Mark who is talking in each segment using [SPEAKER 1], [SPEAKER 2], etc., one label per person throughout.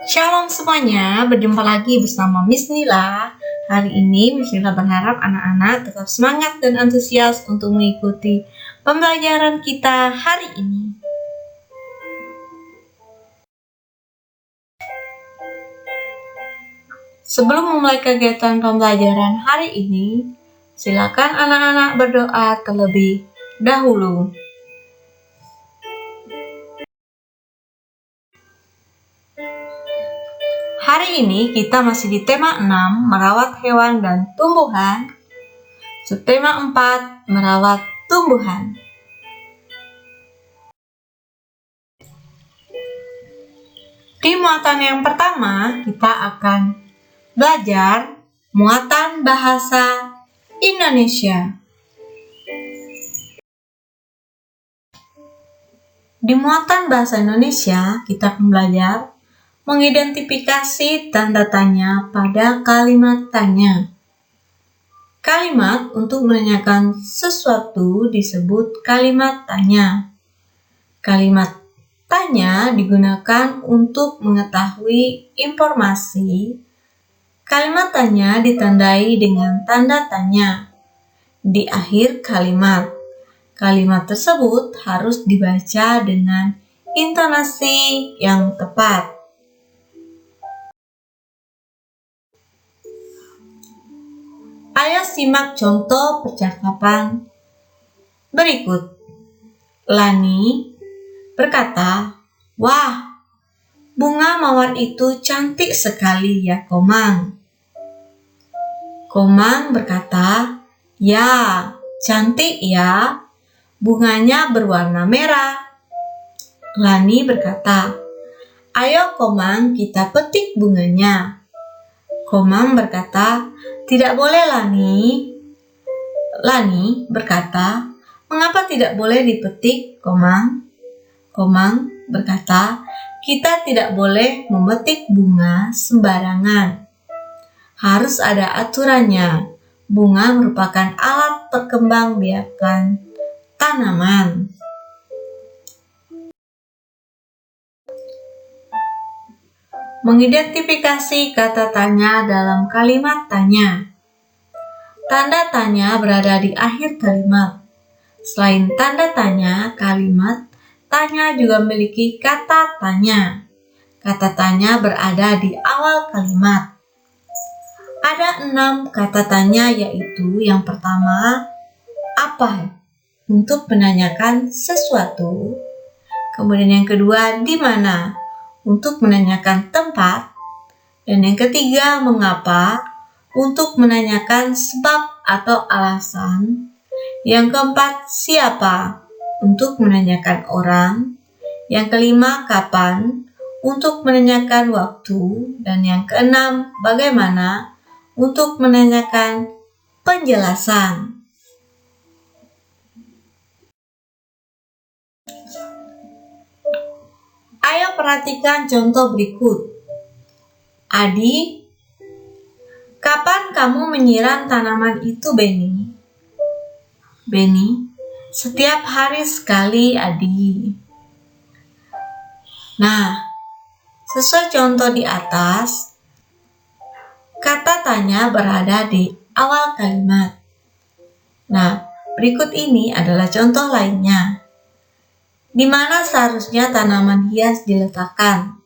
[SPEAKER 1] Shalom semuanya, berjumpa lagi bersama Miss Nila. Hari ini Miss Nila berharap anak-anak tetap semangat dan antusias untuk mengikuti pembelajaran kita hari ini. Sebelum memulai kegiatan pembelajaran hari ini, silakan anak-anak berdoa terlebih dahulu. Hari ini kita masih di tema 6, merawat hewan dan tumbuhan. Subtema 4, merawat tumbuhan. Di muatan yang pertama, kita akan belajar muatan bahasa Indonesia. Di muatan bahasa Indonesia, kita akan belajar mengidentifikasi tanda tanya pada kalimat tanya. Kalimat untuk menanyakan sesuatu disebut kalimat tanya. Kalimat tanya digunakan untuk mengetahui informasi. Kalimat tanya ditandai dengan tanda tanya di akhir kalimat. Kalimat tersebut harus dibaca dengan intonasi yang tepat. Ayo simak contoh percakapan berikut. Lani berkata, "Wah, bunga mawar itu cantik sekali ya, Komang." Komang berkata, "Ya, cantik ya. Bunganya berwarna merah." Lani berkata, "Ayo Komang, kita petik bunganya." Komang berkata, "Tidak boleh, Lani." Lani berkata, "Mengapa tidak boleh dipetik, Komang?" Komang berkata, "Kita tidak boleh memetik bunga sembarangan. Harus ada aturannya. Bunga merupakan alat perkembangbiakan tanaman." Mengidentifikasi kata tanya dalam kalimat tanya. Tanda tanya berada di akhir kalimat. Selain tanda tanya, kalimat tanya juga memiliki kata tanya. Kata tanya berada di awal kalimat. Ada 6 kata tanya, yaitu yang pertama, apa? Untuk menanyakan sesuatu. Kemudian yang kedua, di mana? Untuk menanyakan tempat. Dan yang ketiga, mengapa? Untuk menanyakan sebab atau alasan. Yang keempat, siapa? Untuk menanyakan orang. Yang kelima, kapan? Untuk menanyakan waktu. Dan yang keenam, bagaimana? Untuk menanyakan penjelasan. Ayo perhatikan contoh berikut. Adi, kapan kamu menyiram tanaman itu, Beni? Beni, setiap hari sekali, Adi. Nah, sesuai contoh di atas, kata tanya berada di awal kalimat. Nah, berikut ini adalah contoh lainnya. Di mana seharusnya tanaman hias diletakkan?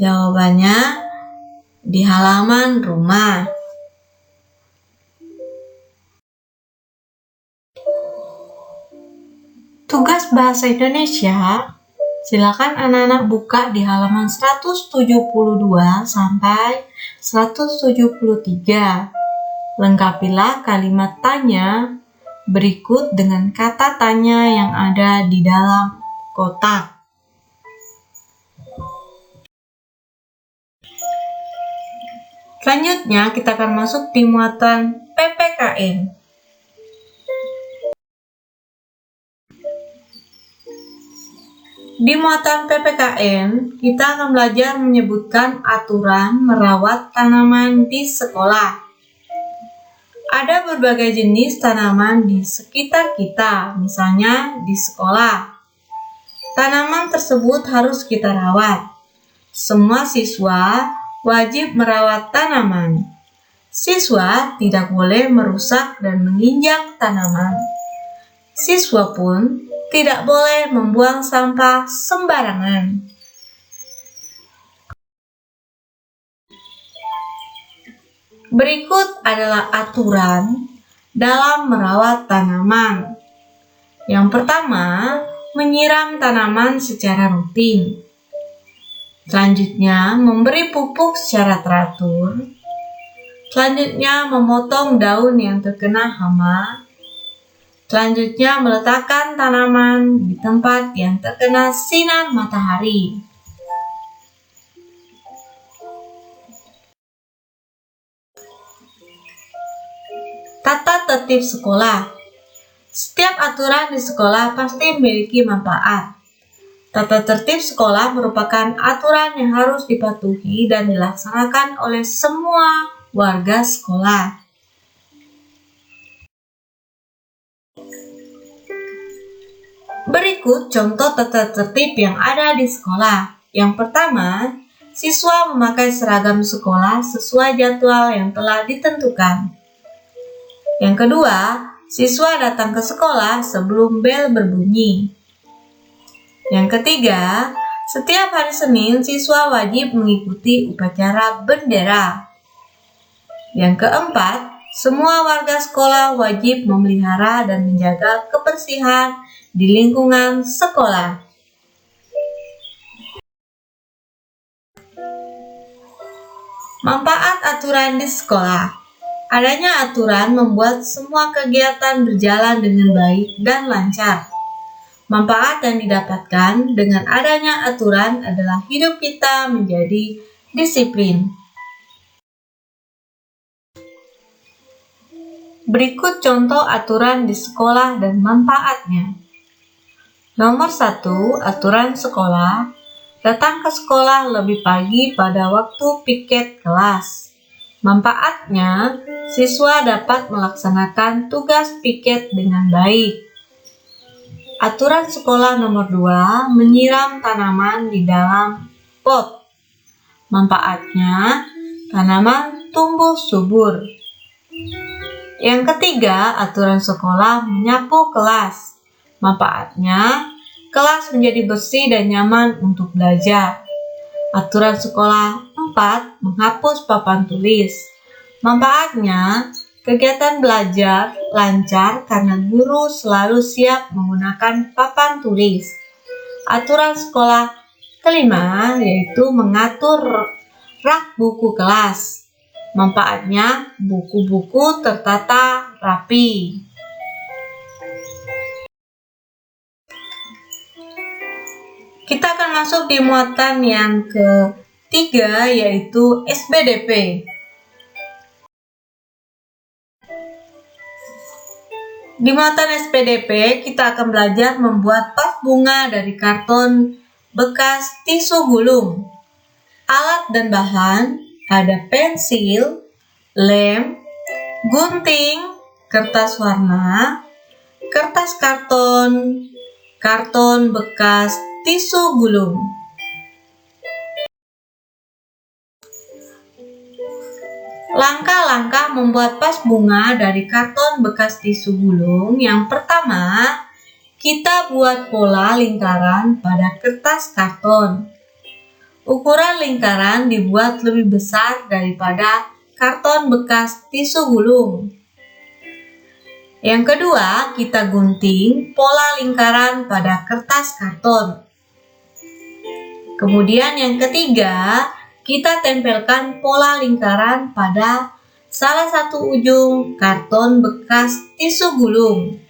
[SPEAKER 1] Jawabannya di halaman rumah. Tugas bahasa Indonesia, silakan anak-anak buka di halaman 172 sampai 173. Lengkapilah kalimat tanya berikut dengan kata tanya yang ada di dalam kotak. Selanjutnya kita akan masuk di muatan PPKN. Di muatan PPKN, kita akan belajar menyebutkan aturan merawat tanaman di sekolah. Ada berbagai jenis tanaman di sekitar kita, misalnya di sekolah. Tanaman tersebut harus kita rawat. Semua siswa wajib merawat tanaman. Siswa tidak boleh merusak dan menginjak tanaman. Siswa pun tidak boleh membuang sampah sembarangan. Berikut adalah aturan dalam merawat tanaman. Yang pertama, menyiram tanaman secara rutin. Selanjutnya, memberi pupuk secara teratur. Selanjutnya, memotong daun yang terkena hama. Selanjutnya, meletakkan tanaman di tempat yang terkena sinar matahari. Tata tertib sekolah. Setiap aturan di sekolah pasti memiliki manfaat. Tata tertib sekolah merupakan aturan yang harus dipatuhi dan dilaksanakan oleh semua warga sekolah. Berikut contoh tata tertib yang ada di sekolah. Yang pertama, siswa memakai seragam sekolah sesuai jadwal yang telah ditentukan. Yang kedua, siswa datang ke sekolah sebelum bel berbunyi. Yang ketiga, setiap hari Senin siswa wajib mengikuti upacara bendera. Yang keempat, semua warga sekolah wajib memelihara dan menjaga kebersihan di lingkungan sekolah. Manfaat aturan di sekolah. Adanya aturan membuat semua kegiatan berjalan dengan baik dan lancar. Manfaat yang didapatkan dengan adanya aturan adalah hidup kita menjadi disiplin. Berikut contoh aturan di sekolah dan manfaatnya. Nomor 1, aturan sekolah. Datang ke sekolah lebih pagi pada waktu piket kelas. Manfaatnya, siswa dapat melaksanakan tugas piket dengan baik. Aturan sekolah nomor 2, menyiram tanaman di dalam pot. Manfaatnya, tanaman tumbuh subur. Yang ketiga, aturan sekolah menyapu kelas. Manfaatnya, kelas menjadi bersih dan nyaman untuk belajar. Aturan sekolah 4, menghapus papan tulis. Manfaatnya, kegiatan belajar lancar karena guru selalu siap menggunakan papan tulis. Aturan sekolah kelima yaitu mengatur rak buku kelas. Manfaatnya, buku-buku tertata rapi. Kita akan masuk di muatan yang ketiga yaitu SBDP. Di muatan SPDP, kita akan belajar membuat vas bunga dari karton bekas tisu gulung. Alat dan bahan ada pensil, lem, gunting, kertas warna, kertas karton, karton bekas tisu gulung. Langkah-langkah membuat vas bunga dari karton bekas tisu gulung. Yang pertama, kita buat pola lingkaran pada kertas karton. Ukuran lingkaran dibuat lebih besar daripada karton bekas tisu gulung. Yang kedua, kita gunting pola lingkaran pada kertas karton. Kemudian yang ketiga, kita tempelkan pola lingkaran pada salah satu ujung karton bekas tisu gulung.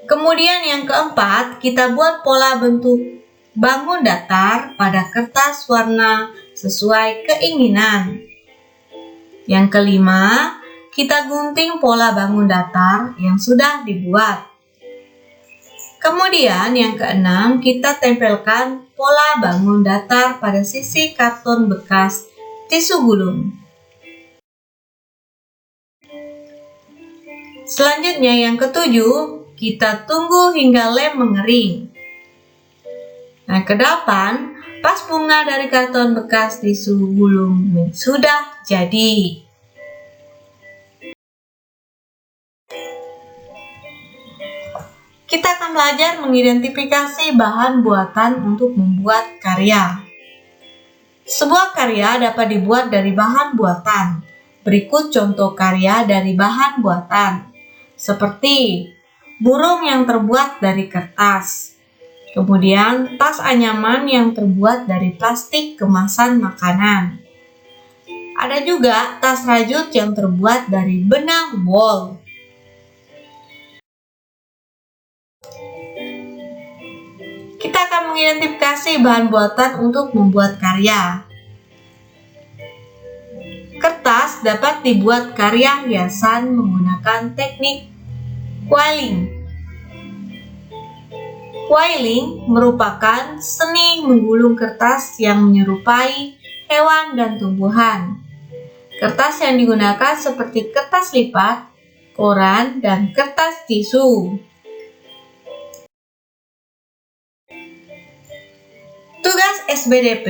[SPEAKER 1] Kemudian yang keempat, kita buat pola bentuk bangun datar pada kertas warna sesuai keinginan. Yang kelima, kita gunting pola bangun datar yang sudah dibuat. Kemudian yang keenam, kita tempelkan pola bangun datar pada sisi karton bekas tisu gulung. Selanjutnya yang ketujuh, kita tunggu hingga lem mengering. Nah, ke-8, pas bunga dari karton bekas tisu gulung sudah jadi. Kita akan belajar mengidentifikasi bahan buatan untuk membuat karya. Sebuah karya dapat dibuat dari bahan buatan. Berikut contoh karya dari bahan buatan, seperti burung yang terbuat dari kertas. Kemudian, tas anyaman yang terbuat dari plastik kemasan makanan. Ada juga tas rajut yang terbuat dari benang wol. Kita akan mengidentifikasi bahan buatan untuk membuat karya. Kertas dapat dibuat karya hiasan menggunakan teknik quilling. Quilling merupakan seni menggulung kertas yang menyerupai hewan dan tumbuhan. Kertas yang digunakan seperti kertas lipat, koran, dan kertas tisu. Tugas SBDP,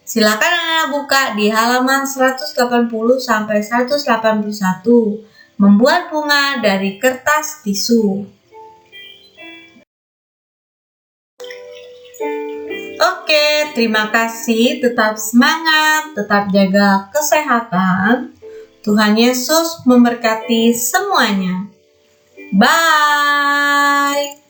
[SPEAKER 1] silakan Anda buka di halaman 180-181, membuat bunga dari kertas tisu. Oke, terima kasih. Tetap semangat, tetap jaga kesehatan. Tuhan Yesus memberkati semuanya. Bye.